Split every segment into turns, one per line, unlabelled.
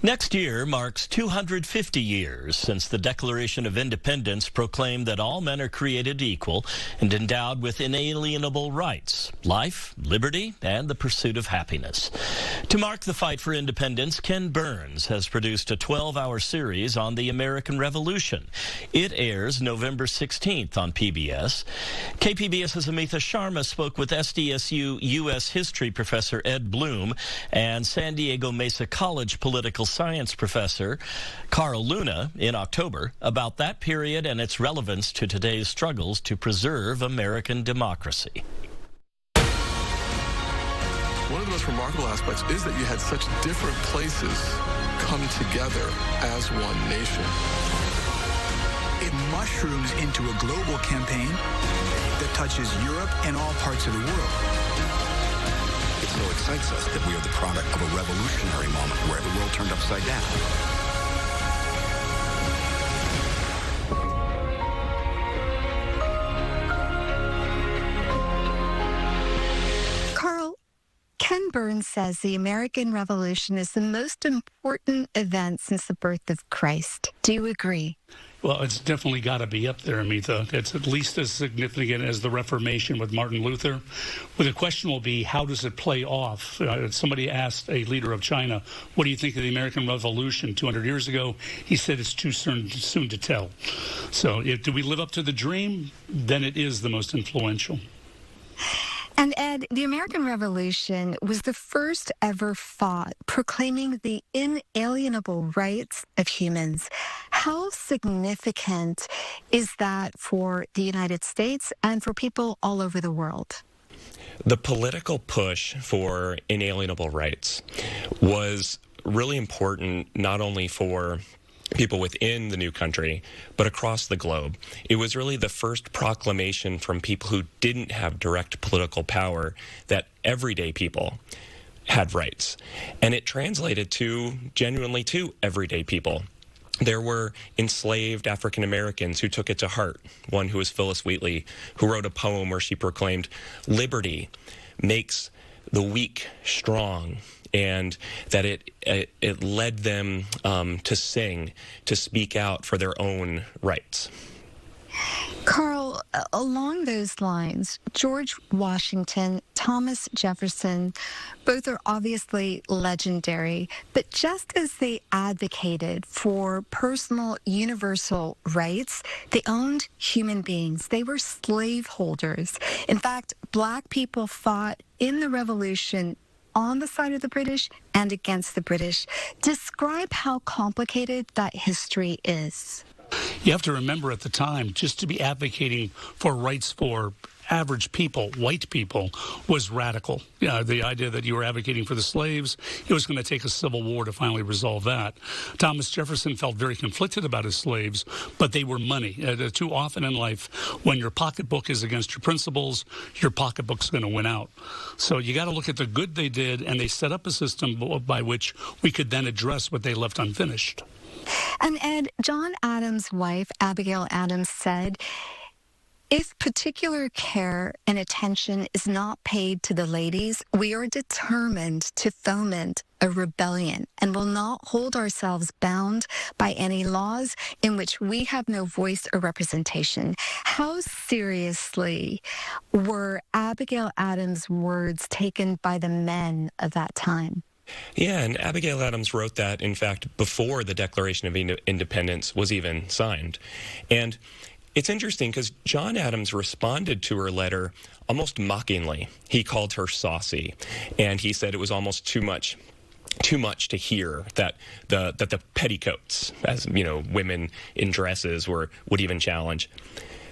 Next year marks 250 years since the Declaration of Independence proclaimed that all men are created equal and endowed with inalienable rights, life, liberty, and the pursuit of happiness. To mark the fight for independence, Ken Burns has produced a 12-hour series on the American Revolution. It airs November 16th on PBS. KPBS's Mesa spoke with SDSU U.S. History professor Ed Bloom and San Diego Mesa College political science professor Carl Luna in October about that period and its relevance to today's struggles to preserve American democracy.
One of the most remarkable aspects is that you had such different places come together as one nation.
It mushrooms into a global campaign that touches Europe and all parts of the world.
It so excites us that we are the product of a revolutionary moment where the world turned upside down.
Carl, Ken Burns says the American Revolution is the most important event since the birth of Christ. Do you agree?
Well, it's definitely got to be up there, Amitha. It's at least as significant as the Reformation with Martin Luther. Well, the question will be, how does it play off? Somebody asked a leader of China, what do you think of the American Revolution 200 years ago? He said it's too soon to tell. So do we live up to the dream? Then it is the most influential.
And Ed, the American Revolution was the first ever fought proclaiming the inalienable rights of humans. How significant is that for the United States and for people all over the world?
The political push for inalienable rights was really important not only for people within the new country, but across the globe. It was really the first proclamation from people who didn't have direct political power that everyday people had rights. And it translated genuinely to everyday people. There were enslaved African Americans who took it to heart. One who was Phyllis Wheatley, who wrote a poem where she proclaimed, "Liberty makes the weak strong," and that it led them to sing, to speak out for their own rights.
Carl, along those lines, George Washington, Thomas Jefferson, both are obviously legendary, but just as they advocated for personal universal rights, they owned human beings. They were slaveholders. In fact, Black people fought in the Revolution on the side of the British and against the British. Describe how complicated that history is.
You have to remember at the time, just to be advocating for rights for average people, white people, was radical. The idea that you were advocating for the slaves, it was going to take a civil war to finally resolve that. Thomas Jefferson felt very conflicted about his slaves, but they were money. Too often in life, when your pocketbook is against your principles, your pocketbook's going to win out. So you got to look at the good they did, and they set up a system by which we could then address what they left unfinished.
And Ed, John Adams' wife, Abigail Adams, said, if particular care and attention is not paid to the ladies, we are determined to foment a rebellion and will not hold ourselves bound by any laws in which we have no voice or representation. How seriously were Abigail Adams' words taken by the men of that time?
Yeah, and Abigail Adams wrote that, in fact, before the Declaration of Independence was even signed. And it's interesting because John Adams responded to her letter almost mockingly. He called her saucy, and he said it was almost too much to hear that the petticoats, as you know, women in dresses would even challenge.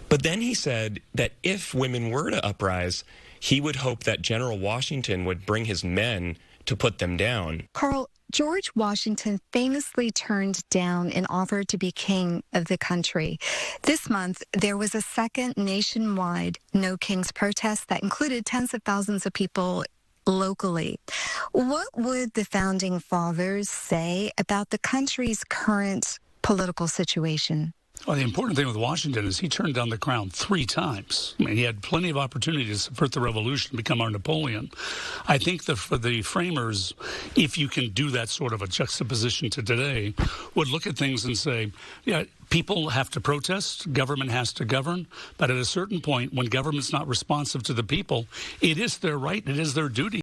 But then he said that if women were to uprise, he would hope that General Washington would bring his men to put them down.
Carl, George Washington famously turned down an offer to be king of the country. This month, there was a second nationwide No Kings protest that included tens of thousands of people locally. What would the founding fathers say about the country's current political situation?
Well, the important thing with Washington is he turned down the crown 3 times. I mean, he had plenty of opportunity to subvert the revolution, become our Napoleon. I think that for the framers, if you can do that sort of a juxtaposition to today, would look at things and say, yeah, people have to protest, government has to govern, but at a certain point, when government's not responsive to the people, it is their right, it is their duty